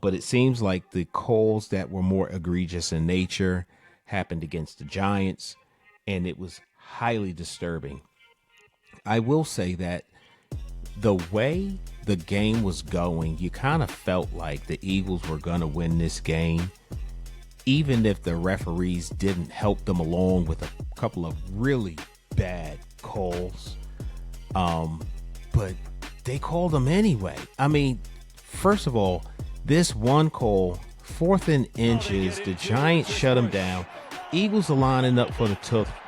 But it seems like the calls that were more egregious in nature happened against the Giants, and it was highly disturbing. I will say that the way the game was going, you kind of felt like the Eagles were going to win this game, even if the referees didn't help them along with a couple of really bad calls. But they called them anyway. I mean, first of all, this one call, 4th and inches, the Giants shut them down. Eagles are lining up for the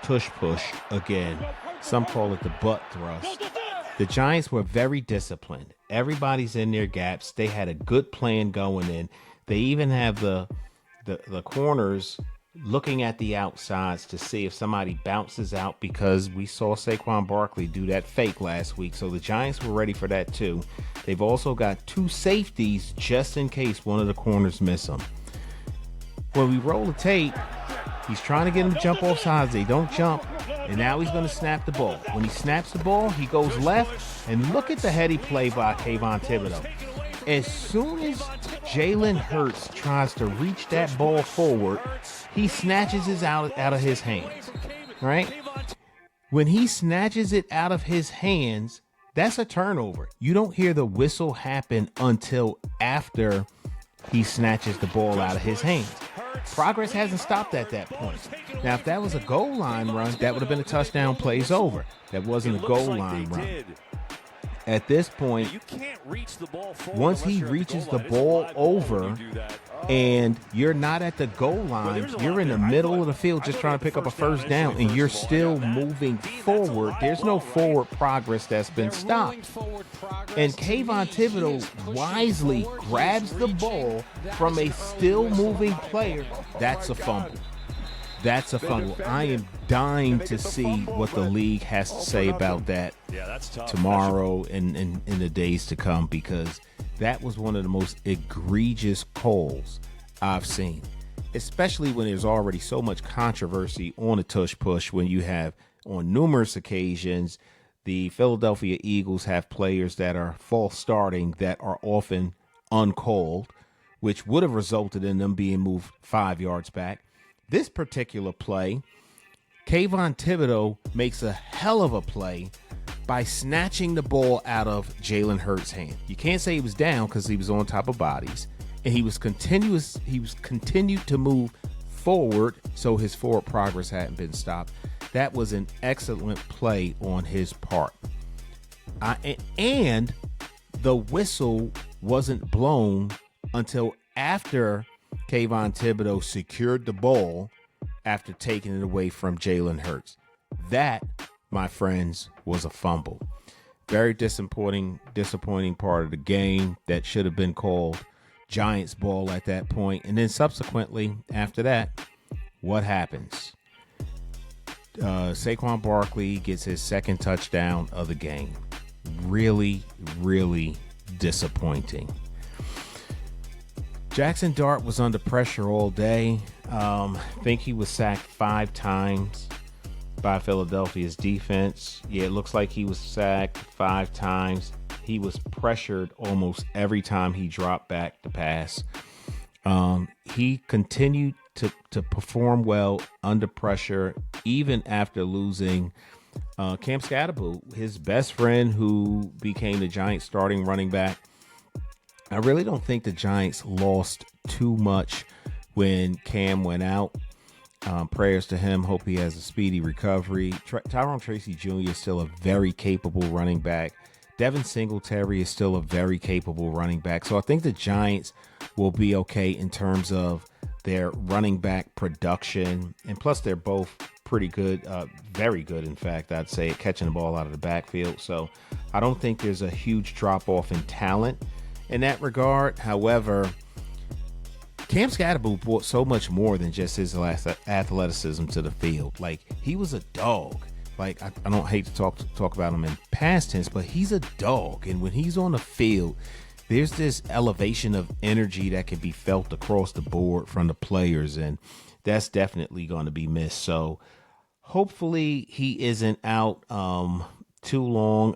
tush push again. Some call it the butt thrust. The Giants were very disciplined. Everybody's in their gaps. They had a good plan going in. They even have the corners looking at the outsides to see if somebody bounces out, because we saw Saquon Barkley do that fake last week. So the Giants were ready for that too. They've also got 2 safeties just in case one of the corners miss them. When we roll the tape, he's trying to get them to jump off sides. They don't jump. And now he's going to snap the ball. When he snaps the ball, he goes left. And look at the heady play by Kavon Thibodeau. As soon as Jalen Hurts tries to reach that ball forward, he snatches it out of his hands. Right? When he snatches it out of his hands, that's a turnover. You don't hear the whistle happen until after he snatches the ball out of his hands. Progress hasn't stopped at that point. Now, if that was a goal line run, that would have been a touchdown. Plays over. That wasn't a goal line run. At this point, once he reaches the ball over and you're not at the goal line, you're in the middle of the field just trying to pick up a first down, and you're still moving forward. There's no forward progress that's been stopped. And Kavon Thibodeau wisely grabs the ball from a still moving player. That's a fumble. That's a fumble. I am dying to see what the league has to say about that tomorrow and in the days to come, because that was one of the most egregious calls I've seen, especially when there's already so much controversy on a tush push. When you have, on numerous occasions, the Philadelphia Eagles have players that are false starting that are often uncalled, which would have resulted in them being moved 5 yards back. This particular play, Kavon Thibodeau makes a hell of a play by snatching the ball out of Jalen Hurts' hand. You can't say he was down because he was on top of bodies, and he was continued to move forward, so his forward progress hadn't been stopped. That was an excellent play on his part. And the whistle wasn't blown until after Kavon Thibodeau secured the ball after taking it away from Jalen Hurts. That, my friends, was a fumble. Very disappointing part of the game that should have been called Giants ball at that point. And then subsequently, after that, what happens? Saquon Barkley gets his second touchdown of the game. Really, really disappointing. Jackson Dart was under pressure all day. I think he was sacked 5 times by Philadelphia's defense. Yeah, it looks like he was sacked 5 times. He was pressured almost every time he dropped back to pass. He continued to perform well under pressure, even after losing Cam Scatterboot, his best friend, who became the Giants' starting running back. I really don't think the Giants lost too much when Cam went out. Prayers to him. Hope he has a speedy recovery. Tyrone Tracy Jr. is still a very capable running back. Devin Singletary is still a very capable running back. So I think the Giants will be okay in terms of their running back production. And plus, they're both pretty good, very good, in fact, I'd say, at catching the ball out of the backfield. So I don't think there's a huge drop off in talent in that regard. However, Cam Scatterboot brought so much more than just his last athleticism to the field. Like, he was a dog. Like, I don't hate to talk about him in past tense, but he's a dog. And when he's on the field, there's this elevation of energy that can be felt across the board from the players. And that's definitely going to be missed. So hopefully he isn't out too long.